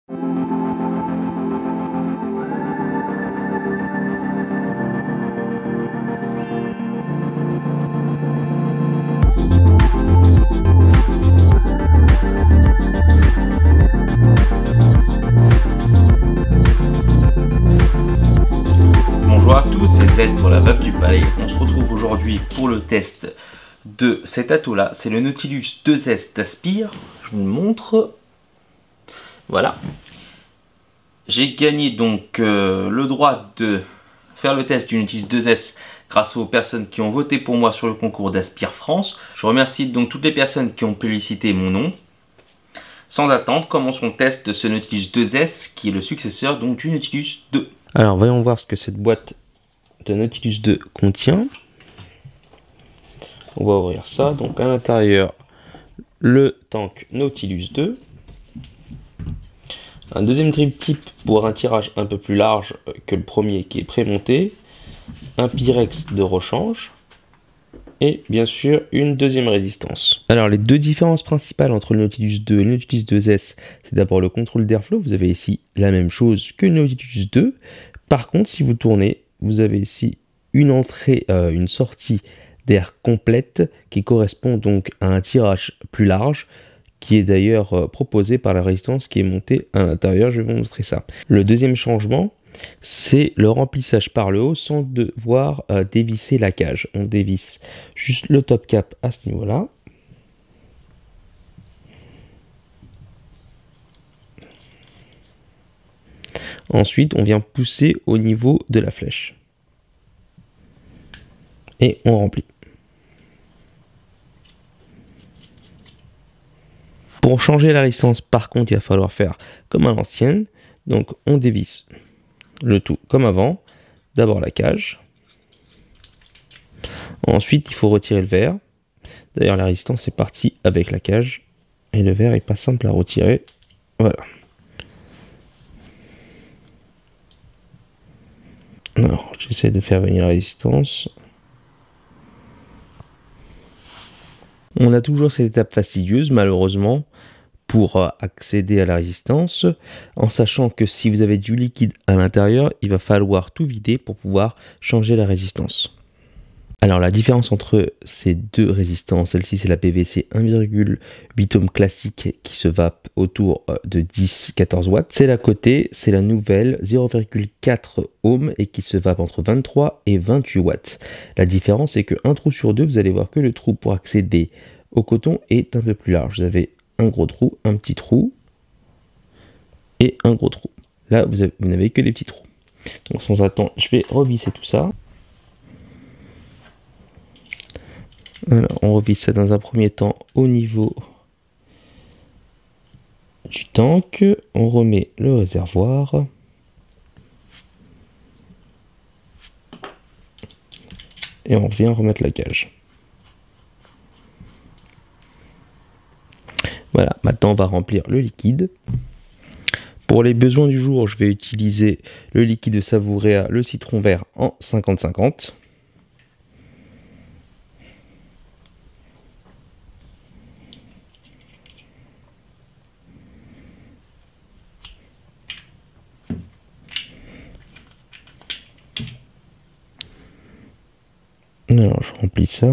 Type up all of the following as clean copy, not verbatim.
Bonjour à tous, c'est Z pour la Veuve du Palais. On se retrouve aujourd'hui pour le test de cet atout là. C'est le Nautilus 2S d'Aspire. Je vous le montre. Voilà. J'ai gagné donc le droit de faire le test du Nautilus 2S grâce aux personnes qui ont voté pour moi sur le concours d'Aspire France. Je remercie donc toutes les personnes qui ont publicité mon nom. Sans attendre, commençons le test de ce Nautilus 2S qui est le successeur donc du Nautilus 2. Alors voyons voir ce que cette boîte de Nautilus 2 contient. On va ouvrir ça. Donc à l'intérieur, le tank Nautilus 2. Un deuxième triptyque pour un tirage un peu plus large que le premier qui est prémonté. Un Pyrex de rechange. Et bien sûr une deuxième résistance. Alors les deux différences principales entre le Nautilus 2 et le Nautilus 2S, c'est d'abord le contrôle d'airflow. Vous avez ici la même chose que le Nautilus 2. Par contre, si vous tournez, vous avez ici une entrée, une sortie d'air complète qui correspond donc à un tirage plus large, qui est d'ailleurs proposé par la résistance qui est montée à l'intérieur. Je vais vous montrer ça. Le deuxième changement, c'est le remplissage par le haut sans devoir dévisser la cage. On dévisse juste le top cap à ce niveau-là. Ensuite, on vient pousser au niveau de la flèche. Et on remplit. Pour changer la résistance, par contre, il va falloir faire comme à l'ancienne. Donc, on dévisse le tout comme avant. D'abord la cage. Ensuite, il faut retirer le verre. D'ailleurs, la résistance est partie avec la cage. Et le verre n'est pas simple à retirer. Voilà. Alors, j'essaie de faire venir la résistance. On a toujours cette étape fastidieuse, malheureusement, pour accéder à la résistance, en sachant que si vous avez du liquide à l'intérieur, il va falloir tout vider pour pouvoir changer la résistance. Alors la différence entre ces deux résistances, celle-ci c'est la PVC 1,8 ohm classique qui se vape autour de 10-14 watts. Celle à côté, c'est la nouvelle 0,4 ohm et qui se vape entre 23 et 28 watts. La différence c'est qu'un trou sur deux, vous allez voir que le trou pour accéder au coton est un peu plus large. Vous avez un gros trou, un petit trou et un gros trou. Là vous n'avez que des petits trous. Donc sans attendre, je vais revisser tout ça. Alors, on revisse ça dans un premier temps au niveau du tank. On remet le réservoir. Et on vient remettre la cage. Voilà, maintenant on va remplir le liquide. Pour les besoins du jour, je vais utiliser le liquide de Savouréa, le citron vert en 50-50. Alors, je remplis ça.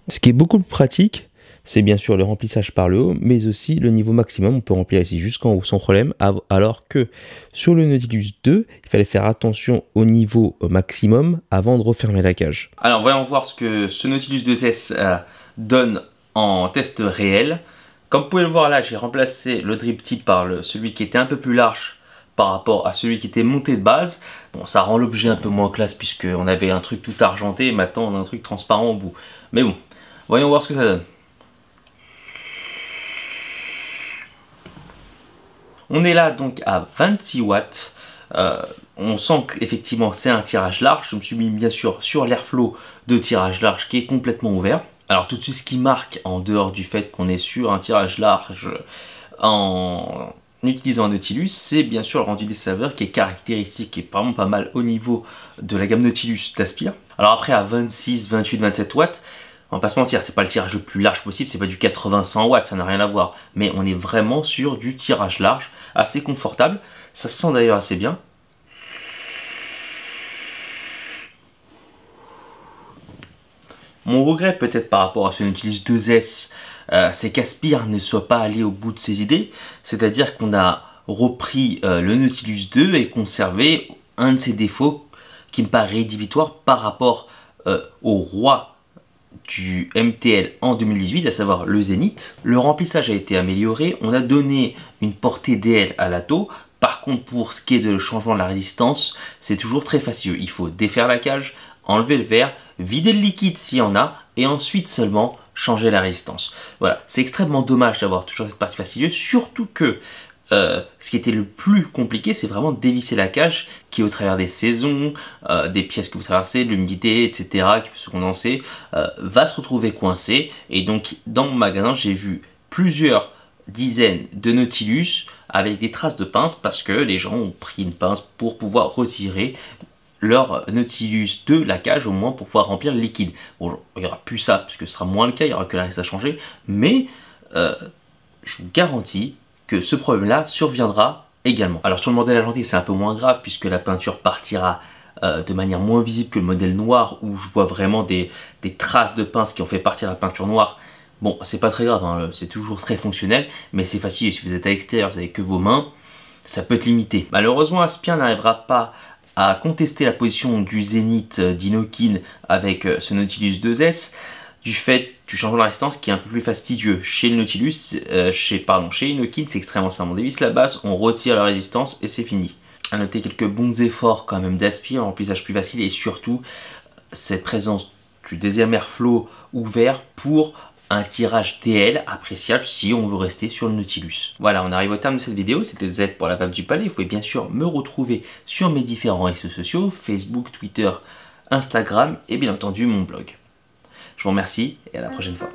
Ce qui est beaucoup plus pratique, c'est bien sûr le remplissage par le haut, mais aussi le niveau maximum. On peut remplir ici jusqu'en haut sans problème, alors que sur le Nautilus 2, il fallait faire attention au niveau maximum avant de refermer la cage. Alors, voyons voir ce que ce Nautilus 2S donne en test réel. Comme vous pouvez le voir là, j'ai remplacé le drip tip par celui qui était un peu plus large par rapport à celui qui était monté de base. Bon, ça rend l'objet un peu moins classe puisqu'on avait un truc tout argenté et maintenant on a un truc transparent au bout. Mais bon, voyons voir ce que ça donne. On est là donc à 26 watts. On sent qu'effectivement c'est un tirage large. Je me suis mis bien sûr sur l'airflow de tirage large qui est complètement ouvert. Alors tout de suite, ce qui marque en dehors du fait qu'on est sur un tirage large en utilisant un Nautilus, c'est bien sûr le rendu des saveurs qui est caractéristique et vraiment pas mal au niveau de la gamme Nautilus d'Aspire. Alors après à 26, 28, 27 watts, On va pas se mentir, c'est pas le tirage le plus large possible, c'est pas du 80-100 watts, ça n'a rien à voir. Mais on est vraiment sur du tirage large, assez confortable. Ça se sent d'ailleurs assez bien. Mon regret peut-être par rapport à ce Nautilus 2S, c'est qu'Aspire ne soit pas allé au bout de ses idées. C'est-à-dire qu'on a repris le Nautilus 2 et conservé un de ses défauts qui me paraît rédhibitoire par rapport au roi du MTL en 2018, à savoir le Zénith. Le remplissage a été amélioré, on a donné une portée DL à l'Atto. Par contre, pour ce qui est de changement de la résistance, c'est toujours très fastidieux. Il faut défaire la cage, enlever le verre, vider le liquide s'il y en a, et ensuite seulement changer la résistance. Voilà, c'est extrêmement dommage d'avoir toujours cette partie fastidieuse, surtout que ce qui était le plus compliqué, c'est vraiment de dévisser la cage qui, au travers des saisons, des pièces que vous traversez, de l'humidité, etc., qui peut se condenser, va se retrouver coincé. Et donc, dans mon magasin, j'ai vu plusieurs dizaines de Nautilus avec des traces de pince parce que les gens ont pris une pince pour pouvoir retirer leur Nautilus de la cage, au moins pour pouvoir remplir le liquide. Bon, il n'y aura plus ça, parce que ce sera moins le cas, il n'y aura que la reste à changer, mais je vous garantis que ce problème-là surviendra également. Alors sur le modèle argenté, c'est un peu moins grave, puisque la peinture partira de manière moins visible que le modèle noir, où je vois vraiment des traces de pince qui ont fait partir la peinture noire. Bon, c'est pas très grave, hein, c'est toujours très fonctionnel, mais c'est facile, si vous êtes à l'extérieur, vous n'avez que vos mains, ça peut être limité. Malheureusement, Aspire n'arrivera pas à contester la position du Zénith d'Inokin avec ce Nautilus 2S, du fait du changement de résistance qui est un peu plus fastidieux. Chez le Nautilus, chez Inokin, c'est extrêmement simple. On dévisse la base, on retire la résistance et c'est fini. À noter quelques bons efforts quand même d'Aspire, un remplissage plus facile et surtout cette présence du deuxième airflow ouvert pour un tirage DL appréciable si on veut rester sur le Nautilus. Voilà, on arrive au terme de cette vidéo. C'était Z pour la vape du palais. Vous pouvez bien sûr me retrouver sur mes différents réseaux sociaux, Facebook, Twitter, Instagram et bien entendu mon blog. Je vous remercie et à la prochaine fois.